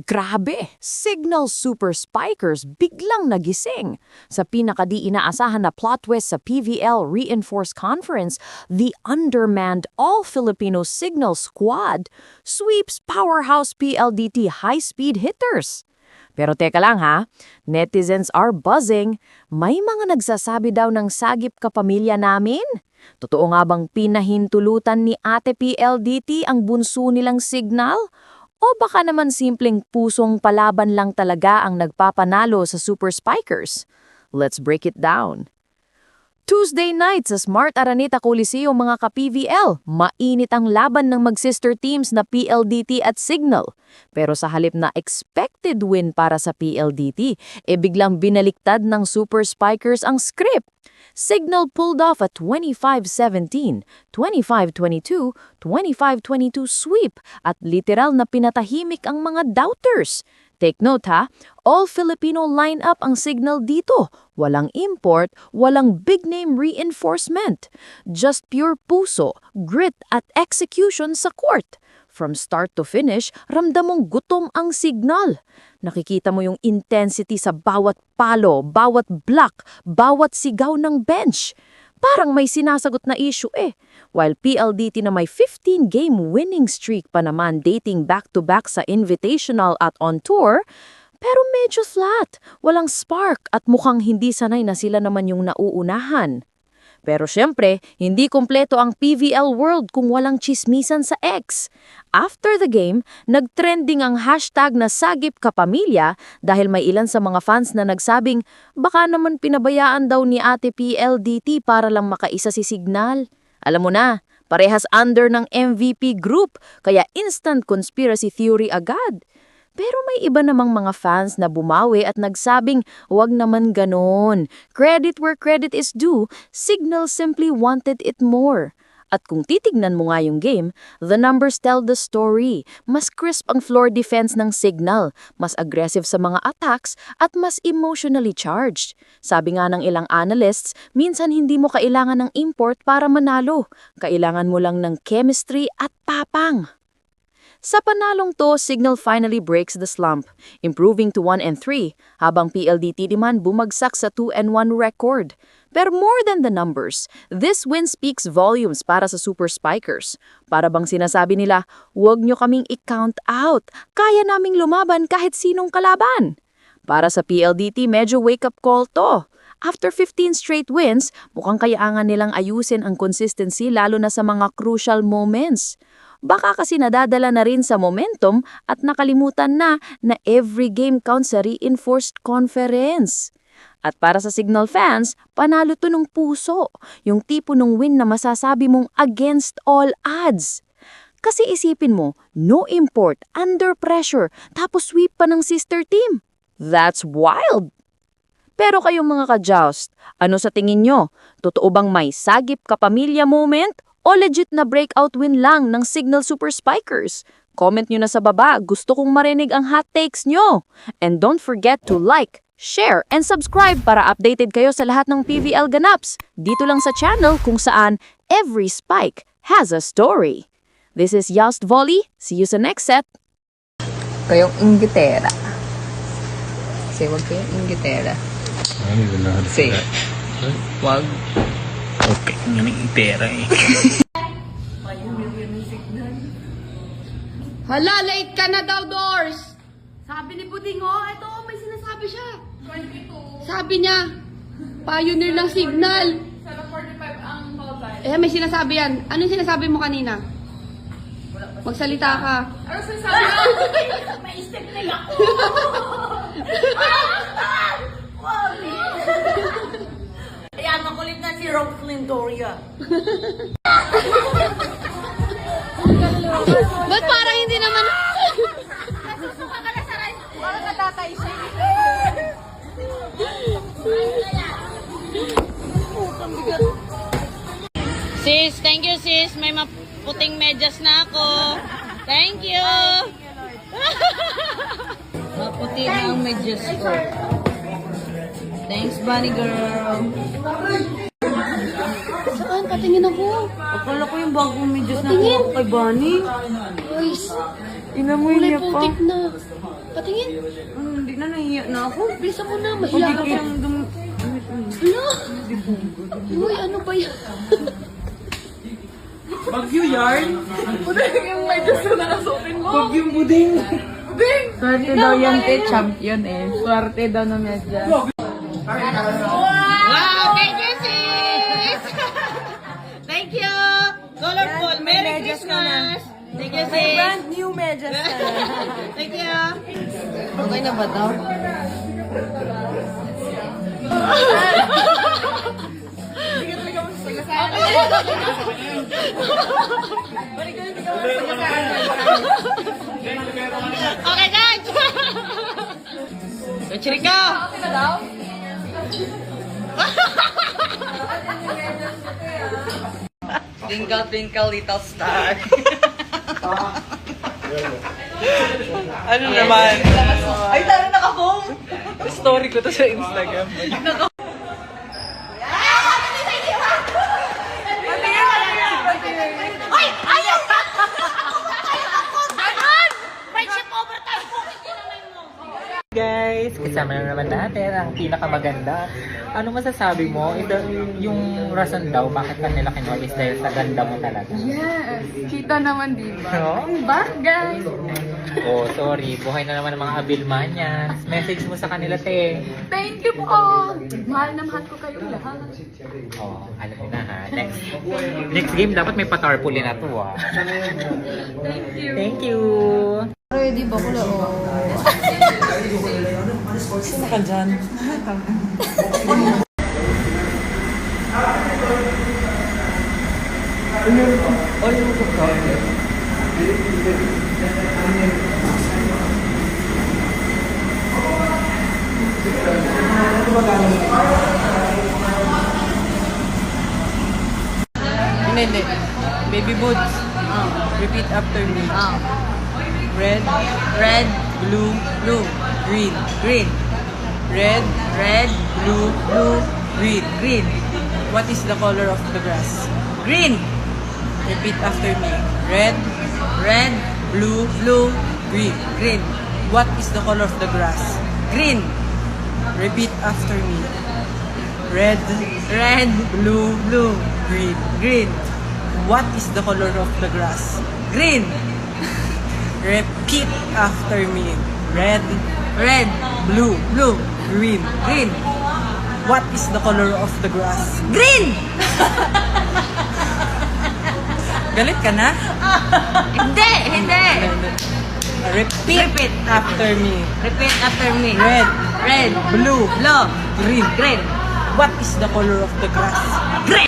Grabe! Signal super spikers biglang nagising. Sa pinakadi inaasahan na plot twist sa PVL Reinforced Conference, the undermanned all-Filipino Signal Squad sweeps powerhouse PLDT high-speed hitters. Pero teka lang ha, netizens are buzzing. May mga nagsasabi daw ng sagip kapamilya namin? Totoo nga bang pinahintulutan ni Ate PLDT ang bunso nilang Signal? O baka naman simpleng pusong palaban lang talaga ang nagpapanalo sa Super Spikers? Let's break it down. Tuesday night sa Smart Araneta Coliseum mga ka-PVL, mainit ang laban ng mag-sister teams na PLDT at Signal. Pero sa halip na expected win para sa PLDT, biglang binaliktad ng Super Spikers ang script. Signal pulled off a 25-17, 25-22, 25-22 sweep at literal na pinatahimik ang mga doubters. Take note ha, all-Filipino lineup ang Signal dito. Walang import, walang big-name reinforcement. Just pure puso, grit at execution sa court. From start to finish, ramdam mong gutom ang Signal. Nakikita mo yung intensity sa bawat palo, bawat block, bawat sigaw ng bench. Parang may sinasagot na issue While PLDT na may 15-game winning streak pa naman dating back-to-back sa Invitational at on tour, pero medyo flat, walang spark at mukhang hindi sanay na sila naman yung nauunahan. Pero syempre, hindi kumpleto ang PVL world kung walang chismisan sa X. After the game, nagtrending ang hashtag na Sagip Kapamilya dahil may ilan sa mga fans na nagsabing baka naman pinabayaan daw ni Ate PLDT para lang makaisa si Signal. Alam mo na, parehas under ng MVP group, kaya instant conspiracy theory agad. Pero may iba namang mga fans na bumawi at nagsabing, wag naman ganon. Credit where credit is due, Signal simply wanted it more. At kung titignan mo nga yung game, the numbers tell the story. Mas crisp ang floor defense ng Signal, mas aggressive sa mga attacks, at mas emotionally charged. Sabi nga ng ilang analysts, minsan hindi mo kailangan ng import para manalo. Kailangan mo lang ng chemistry at tapang. Sa panalong to, Signal finally breaks the slump, improving to 1-3, habang PLDT naman bumagsak sa 2-1 record. Pero more than the numbers, this win speaks volumes para sa Super Spikers. Para bang sinasabi nila, huwag nyo kaming i-count out, kaya naming lumaban kahit sinong kalaban. Para sa PLDT, medyo wake-up call to. After 15 straight wins, mukhang kailangan nilang ayusin ang consistency lalo na sa mga crucial moments. Baka kasi nadadala na rin sa momentum at nakalimutan na every game counts sa reinforced conference. At para sa Signal fans, panalo to ng puso, yung tipo ng win na masasabi mong against all odds. Kasi isipin mo, no import, under pressure, tapos sweep pa ng sister team. That's wild! Pero kayong mga ka-joust, ano sa tingin nyo? Totoo bang may sagip kapamilya moment? O legit na breakout win lang ng Signal Super Spikers? Comment nyo na sa baba, gusto kong marinig ang hot takes nyo. And don't forget to like, share, and subscribe para updated kayo sa lahat ng PVL ganaps. Dito lang sa channel kung saan every spike has a story. This is Yost Volley. See you sa next set. Kayong inggitera. Say, wag kayong inggitera. Say, wag. Okay, nga ng pera Hala, late ka na daw, Doors! Sabi ni Buding, ito, may sinasabi siya. 22. Sabi niya, pioneer ng Signal. 45 ang total. May sinasabi yan. Anong sinasabi mo kanina? Magsalita ka. Ano sinasabi mo? May step na ako. Ayan, makulit na si Roxlyn Doria. Ba't parang hindi naman... Nasusuka ka na sa rin. Parang natatay siya. Sis, thank you sis. May maputing medyas na ako. Thank you. Maputi na ang medyas ko. Thanks, bunny girl. Saan? Patingin ako. Akala ko yung bagong medyas na Tingin. ako kay Bunny. Guys, Inamoy Kulay niya pa. putik na. Patingin. Hindi na nahiya na ako. Bisa mo na, mahiya ka pa. Hala! Uy, ano ba yan? Bagyo yarn. Yung may gusto na nasutin mo. Bagyong buding. Swerte daw yan, te. Champion eh. Swerte daw na medyas. Wow! Thank you, sis! Thank you! Colorful! Merry Christmas! Thank you, sis! Brand new medyas na. Thank you! Okay na ba daw? Okay, guys! Chirika! Twinkle, twinkle, little star. Ano naman? Ay, tara naka-home! Story ko to sa Instagram. Ay! Ayaw! Ganon! Friendship over tayo po. Hindi naman mo. Guys, kasama na naman natin ang pinakamaganda. Ano masasabi mo? Ito yung rason daw bakit kanila kinuha is dahil sa ganda mo talaga. Yes! Kita naman, di ba? No? Bagay! Oh, sorry. Buhay na naman ng mga Abilmanians. Message mo sa kanila, te. Thank you po! Mahal na mahal ko kayo lahat. Oh, alam mo na ha. Next game, dapat may patarpuli na to ah. Thank you. Thank you. Ready ba ko lang? Sino ka dyan? Hindi. Baby boots. Repeat after me. Red, red, blue, blue, green, green. Red, red, blue, blue, green, green. What is the color of the grass? Green. Repeat after me. Red, red, blue, blue, green, green. What is the color of the grass? Green. Repeat after me. Red, red, blue, blue, green, green. What is the color of the grass? Green. Repeat after me. Red, red, blue, blue, green, green. What is the color of the grass? Green! Galit ka na? Hindi! Repeat after me. Repeat after me. Red, Red, blue, blue, green. green. What is the color of the grass? Green!